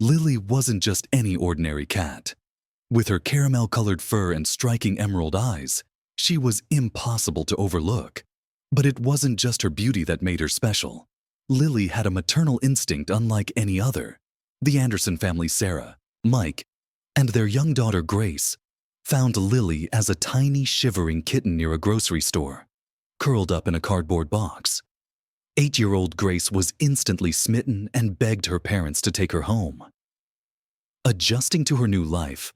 Lily wasn't just any ordinary cat. With her caramel-colored fur and striking emerald eyes, she was impossible to overlook. But it wasn't just her beauty that made her special. Lily had a maternal instinct unlike any other. The Anderson family, Sarah, Mike, and their young daughter Grace found Lily as a tiny shivering kitten near a grocery store, curled up in a cardboard box. 8-year-old Grace was instantly smitten and begged her parents to take her home. Adjusting to her new life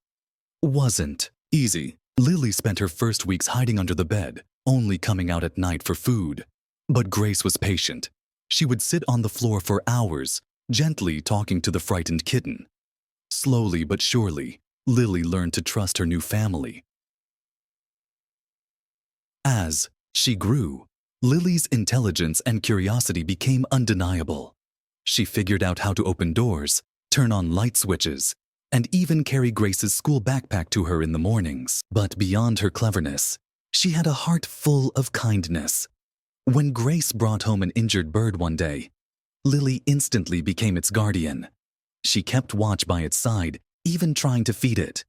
wasn't easy. Lily spent her first weeks hiding under the bed, only coming out at night for food. But Grace was patient. She would sit on the floor for hours, gently talking to the frightened kitten. Slowly but surely, Lily learned to trust her new family. As she grew, Lily's intelligence and curiosity became undeniable. She figured out how to open doors, turn on light switches, and even carry Grace's school backpack to her in the mornings. But beyond her cleverness, she had a heart full of kindness. When Grace brought home an injured bird one day, Lily instantly became its guardian. She kept watch by its side, even trying to feed it.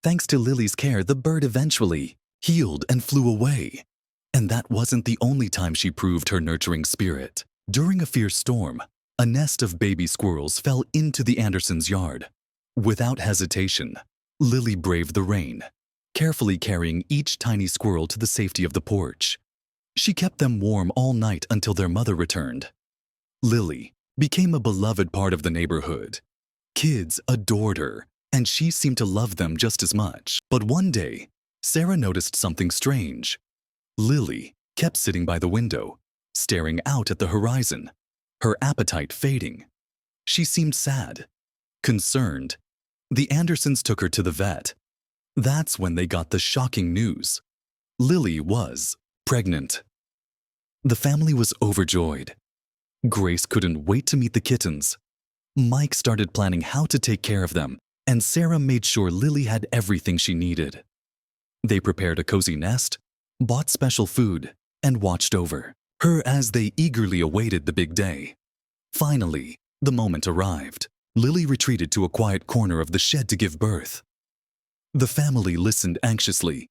Thanks to Lily's care, the bird eventually healed and flew away. And that wasn't the only time she proved her nurturing spirit. During a fierce storm, a nest of baby squirrels fell into the Andersons' yard. Without hesitation, Lily braved the rain, carefully carrying each tiny squirrel to the safety of the porch. She kept them warm all night until their mother returned. Lily became a beloved part of the neighborhood. Kids adored her, and she seemed to love them just as much. But one day, Sarah noticed something strange. Lily kept sitting by the window, staring out at the horizon, her appetite fading. She seemed sad, concerned. The Andersons took her to the vet. That's when they got the shocking news. Lily was pregnant. The family was overjoyed. Grace couldn't wait to meet the kittens. Mike started planning how to take care of them, and Sarah made sure Lily had everything she needed. They prepared a cozy nest, bought special food, and watched over her as they eagerly awaited the big day. Finally, the moment arrived. Lily retreated to a quiet corner of the shed to give birth. The family listened anxiously,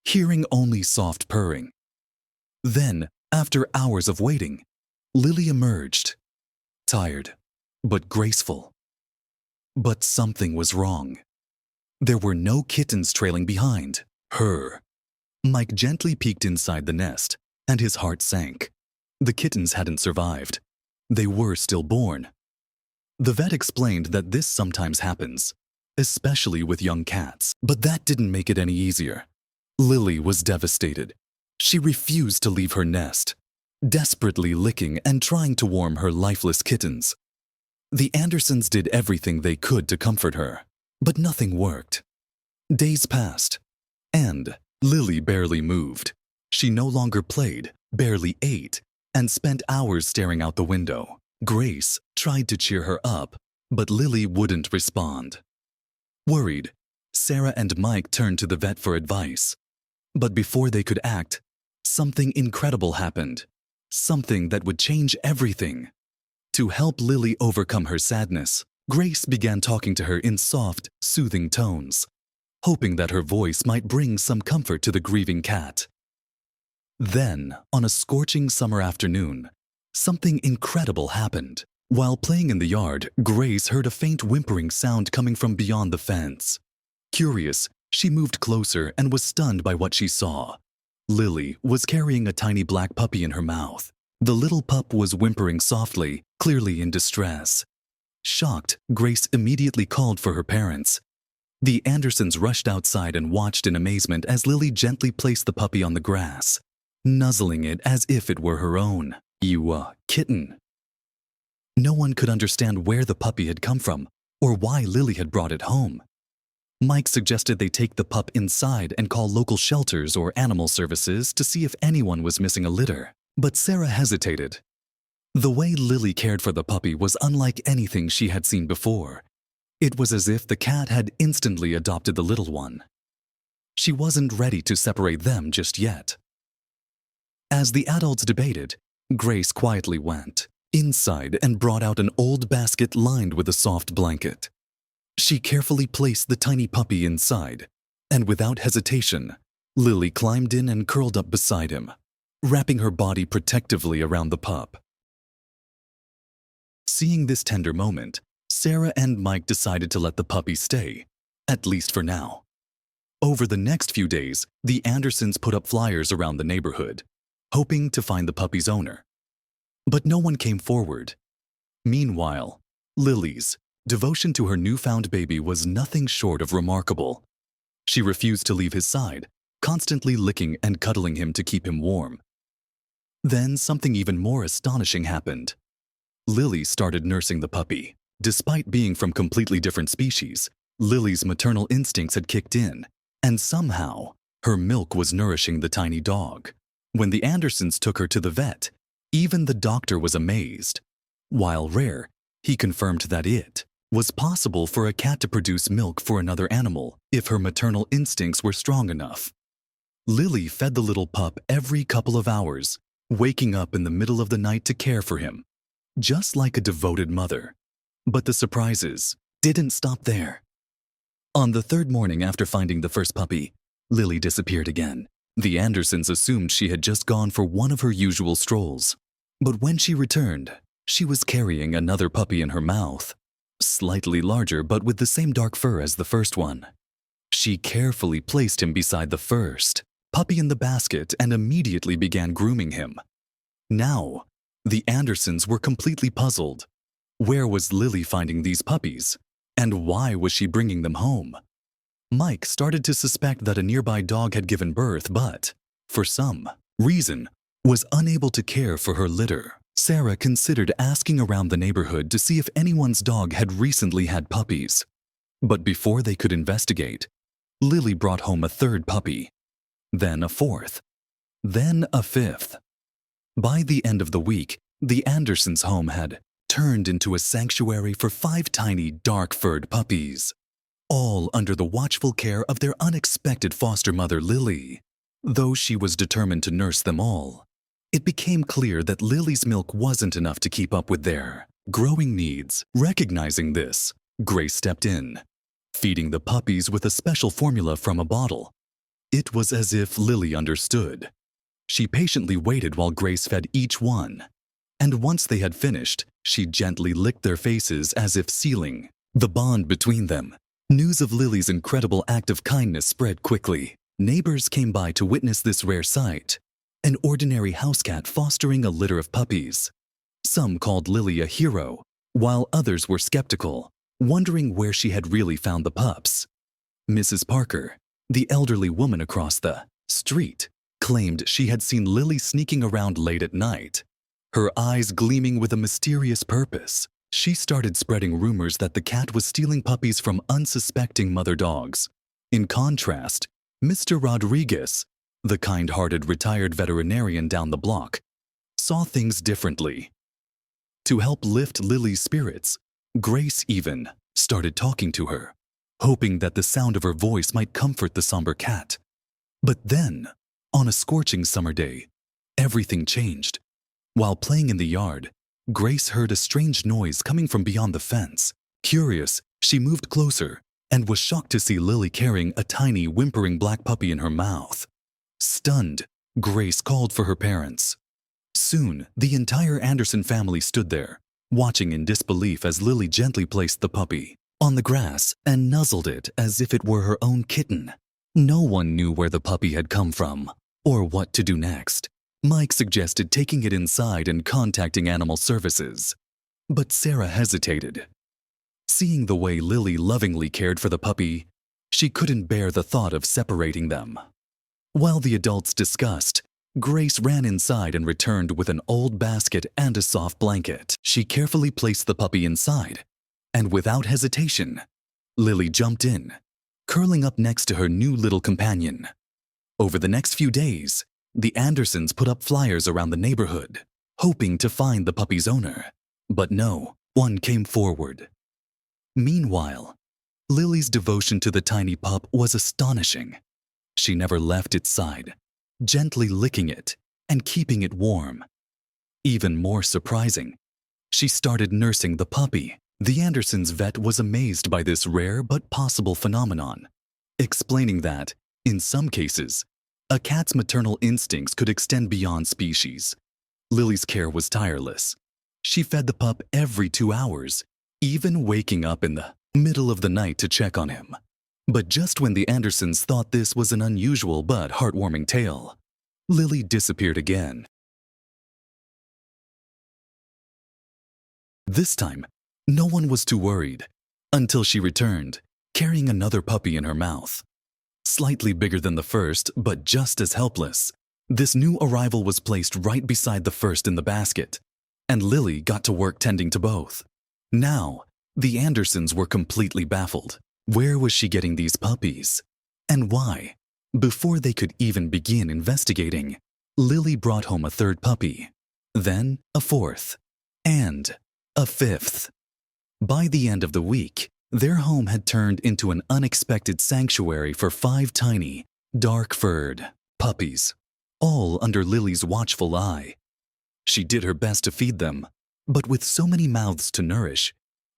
hearing only soft purring. Then, after hours of waiting, Lily emerged, tired, but graceful. But something was wrong. There were no kittens trailing behind her. Mike gently peeked inside the nest, and his heart sank. The kittens hadn't survived. They were stillborn. The vet explained that this sometimes happens, especially with young cats. But that didn't make it any easier. Lily was devastated. She refused to leave her nest, desperately licking and trying to warm her lifeless kittens. The Andersons did everything they could to comfort her, but nothing worked. Days passed, and Lily barely moved. She no longer played, barely ate, and spent hours staring out the window. Grace tried to cheer her up, but Lily wouldn't respond. Worried, Sarah and Mike turned to the vet for advice. But before they could act, something incredible happened. Something that would change everything. To help Lily overcome her sadness, Grace began talking to her in soft, soothing tones, hoping that her voice might bring some comfort to the grieving cat. Then, on a scorching summer afternoon, something incredible happened. While playing in the yard, Grace heard a faint whimpering sound coming from beyond the fence. Curious, she moved closer and was stunned by what she saw. Lily was carrying a tiny black puppy in her mouth. The little pup was whimpering softly, clearly in distress. Shocked, Grace immediately called for her parents. The Andersons rushed outside and watched in amazement as Lily gently placed the puppy on the grass, nuzzling it as if it were her own. Kitten. No one could understand where the puppy had come from or why Lily had brought it home. Mike suggested they take the pup inside and call local shelters or animal services to see if anyone was missing a litter. But Sarah hesitated. The way Lily cared for the puppy was unlike anything she had seen before. It was as if the cat had instantly adopted the little one. She wasn't ready to separate them just yet. As the adults debated, Grace quietly went, inside and brought out an old basket lined with a soft blanket. She carefully placed the tiny puppy inside, and without hesitation, Lily climbed in and curled up beside him, wrapping her body protectively around the pup. Seeing this tender moment, Sarah and Mike decided to let the puppy stay, at least for now. Over the next few days, the Andersons put up flyers around the neighborhood, hoping to find the puppy's owner. But no one came forward. Meanwhile, Lily's devotion to her newfound baby was nothing short of remarkable. She refused to leave his side, constantly licking and cuddling him to keep him warm. Then something even more astonishing happened. Lily started nursing the puppy. Despite being from completely different species, Lily's maternal instincts had kicked in, and somehow, her milk was nourishing the tiny dog. When the Andersons took her to the vet, even the doctor was amazed. While rare, he confirmed that it was possible for a cat to produce milk for another animal if her maternal instincts were strong enough. Lily fed the little pup every couple of hours, waking up in the middle of the night to care for him, just like a devoted mother. But the surprises didn't stop there. On the third morning after finding the first puppy, Lily disappeared again. The Andersons assumed she had just gone for one of her usual strolls. But when she returned, she was carrying another puppy in her mouth, slightly larger but with the same dark fur as the first one. She carefully placed him beside the first puppy in the basket and immediately began grooming him. Now, the Andersons were completely puzzled. Where was Lily finding these puppies? And why was she bringing them home? Mike started to suspect that a nearby dog had given birth, but, for some reason, was unable to care for her litter. Sarah considered asking around the neighborhood to see if anyone's dog had recently had puppies. But before they could investigate, Lily brought home a third puppy, then a fourth, then a fifth. By the end of the week, the Andersons' home had turned into a sanctuary for 5 tiny, dark-furred puppies, all under the watchful care of their unexpected foster mother, Lily. Though she was determined to nurse them all, it became clear that Lily's milk wasn't enough to keep up with their growing needs. Recognizing this, Grace stepped in, feeding the puppies with a special formula from a bottle. It was as if Lily understood. She patiently waited while Grace fed each one, and once they had finished, she gently licked their faces as if sealing the bond between them. News of Lily's incredible act of kindness spread quickly. Neighbors came by to witness this rare sight, an ordinary house cat fostering a litter of puppies. Some called Lily a hero, while others were skeptical, wondering where she had really found the pups. Mrs. Parker, the elderly woman across the street, claimed she had seen Lily sneaking around late at night, her eyes gleaming with a mysterious purpose. She started spreading rumors that the cat was stealing puppies from unsuspecting mother dogs. In contrast, Mr. Rodriguez, the kind-hearted retired veterinarian down the block, saw things differently. To help lift Lily's spirits, Grace even started talking to her, hoping that the sound of her voice might comfort the somber cat. But then, on a scorching summer day, everything changed. While playing in the yard, Grace heard a strange noise coming from beyond the fence. Curious, she moved closer and was shocked to see Lily carrying a tiny, whimpering black puppy in her mouth. Stunned, Grace called for her parents. Soon, the entire Anderson family stood there, watching in disbelief as Lily gently placed the puppy on the grass and nuzzled it as if it were her own kitten. No one knew where the puppy had come from or what to do next. Mike suggested taking it inside and contacting animal services, but Sarah hesitated. Seeing the way Lily lovingly cared for the puppy, she couldn't bear the thought of separating them. While the adults discussed, Grace ran inside and returned with an old basket and a soft blanket. She carefully placed the puppy inside, and without hesitation, Lily jumped in, curling up next to her new little companion. Over the next few days, the Andersons put up flyers around the neighborhood, hoping to find the puppy's owner, but no one came forward. Meanwhile, Lily's devotion to the tiny pup was astonishing. She never left its side, gently licking it and keeping it warm. Even more surprising, She started nursing the puppy. The Andersons' vet was amazed by this rare but possible phenomenon, explaining that, in some cases, a cat's maternal instincts could extend beyond species. Lily's care was tireless. She fed the pup every 2 hours, even waking up in the middle of the night to check on him. But just when the Andersons thought this was an unusual but heartwarming tale, Lily disappeared again. This time, no one was too worried until she returned, carrying another puppy in her mouth. Slightly bigger than the first, but just as helpless, this new arrival was placed right beside the first in the basket, and Lily got to work tending to both. Now, the Andersons were completely baffled. Where was she getting these puppies? And why? Before they could even begin investigating, Lily brought home a third puppy, then a fourth, and a fifth. By the end of the week, their home had turned into an unexpected sanctuary for 5 tiny, dark-furred puppies, all under Lily's watchful eye. She did her best to feed them, but with so many mouths to nourish,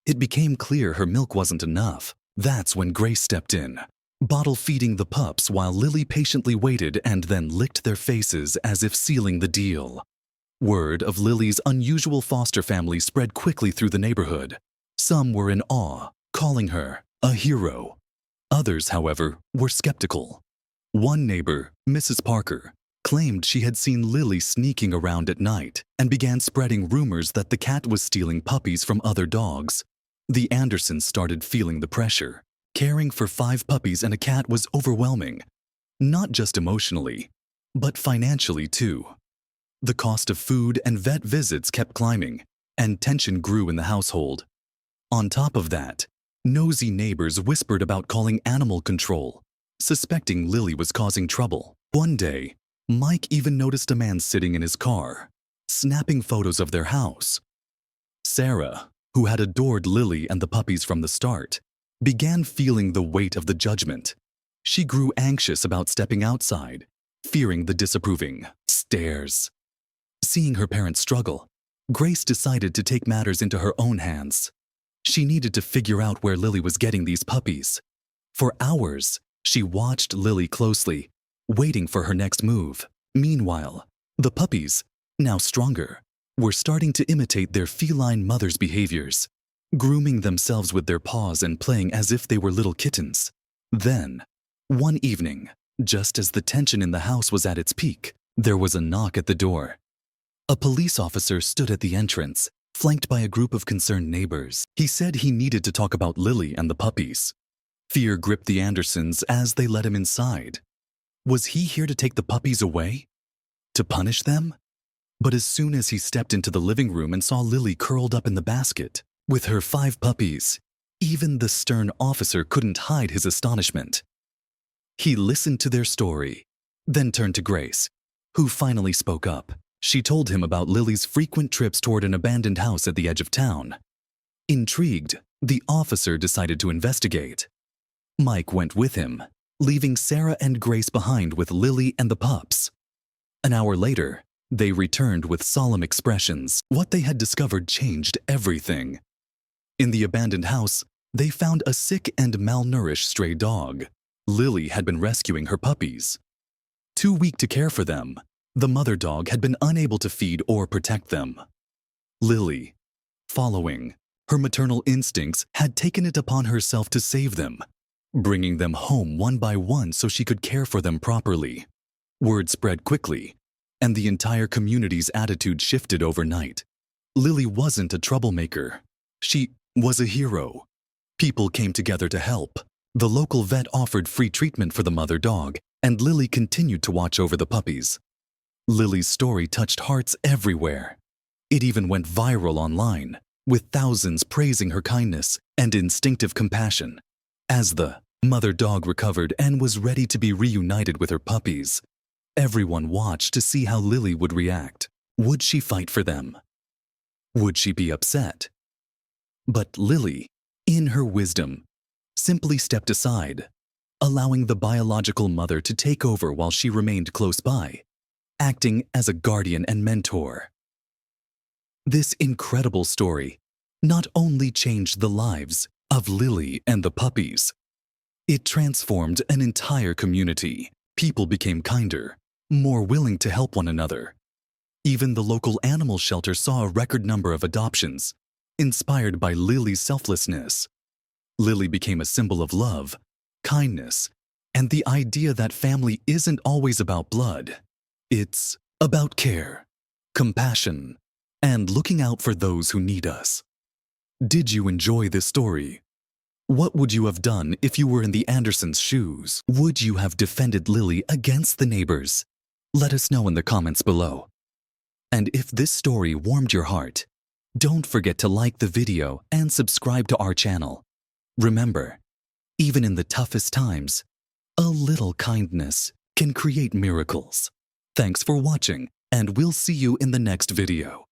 it became clear her milk wasn't enough. That's when Grace stepped in, bottle-feeding the pups while Lily patiently waited and then licked their faces as if sealing the deal. Word of Lily's unusual foster family spread quickly through the neighborhood. Some were in awe, calling her a hero. Others, however, were skeptical. One neighbor, Mrs. Parker, claimed she had seen Lily sneaking around at night and began spreading rumors that the cat was stealing puppies from other dogs. The Andersons started feeling the pressure. Caring for 5 puppies and a cat was overwhelming, not just emotionally, but financially too. The cost of food and vet visits kept climbing, and tension grew in the household. On top of that, nosy neighbors whispered about calling animal control, suspecting Lily was causing trouble. One day, Mike even noticed a man sitting in his car, snapping photos of their house. Sarah, who had adored Lily and the puppies from the start, began feeling the weight of the judgment. She grew anxious about stepping outside, fearing the disapproving stares. Seeing her parents struggle, Grace decided to take matters into her own hands. She needed to figure out where Lily was getting these puppies. For hours, she watched Lily closely, waiting for her next move. Meanwhile, the puppies, now stronger, were starting to imitate their feline mother's behaviors, grooming themselves with their paws and playing as if they were little kittens. Then, one evening, just as the tension in the house was at its peak, there was a knock at the door. A police officer stood at the entrance, flanked by a group of concerned neighbors. He said he needed to talk about Lily and the puppies. Fear gripped the Andersons as they let him inside. Was he here to take the puppies away? To punish them? But as soon as he stepped into the living room and saw Lily curled up in the basket, with her 5 puppies, even the stern officer couldn't hide his astonishment. He listened to their story, then turned to Grace, who finally spoke up. She told him about Lily's frequent trips toward an abandoned house at the edge of town. Intrigued, the officer decided to investigate. Mike went with him, leaving Sarah and Grace behind with Lily and the pups. An hour later, they returned with solemn expressions. What they had discovered changed everything. In the abandoned house, they found a sick and malnourished stray dog. Lily had been rescuing her puppies. Too weak to care for them, the mother dog had been unable to feed or protect them. Lily, following her maternal instincts, had taken it upon herself to save them, bringing them home one by one so she could care for them properly. Word spread quickly, and the entire community's attitude shifted overnight. Lily wasn't a troublemaker. She was a hero. People came together to help. The local vet offered free treatment for the mother dog, and Lily continued to watch over the puppies. Lily's story touched hearts everywhere. It even went viral online, with thousands praising her kindness and instinctive compassion. As the mother dog recovered and was ready to be reunited with her puppies, everyone watched to see how Lily would react. Would she fight for them? Would she be upset? But Lily, in her wisdom, simply stepped aside, allowing the biological mother to take over while she remained close by, acting as a guardian and mentor. This incredible story not only changed the lives of Lily and the puppies, it transformed an entire community. People became kinder, more willing to help one another. Even the local animal shelter saw a record number of adoptions, inspired by Lily's selflessness. Lily became a symbol of love, kindness, and the idea that family isn't always about blood. It's about care, compassion, and looking out for those who need us. Did you enjoy this story? What would you have done if you were in the Andersons' shoes? Would you have defended Lily against the neighbors? Let us know in the comments below. And if this story warmed your heart, don't forget to like the video and subscribe to our channel. Remember, even in the toughest times, a little kindness can create miracles. Thanks for watching, and we'll see you in the next video.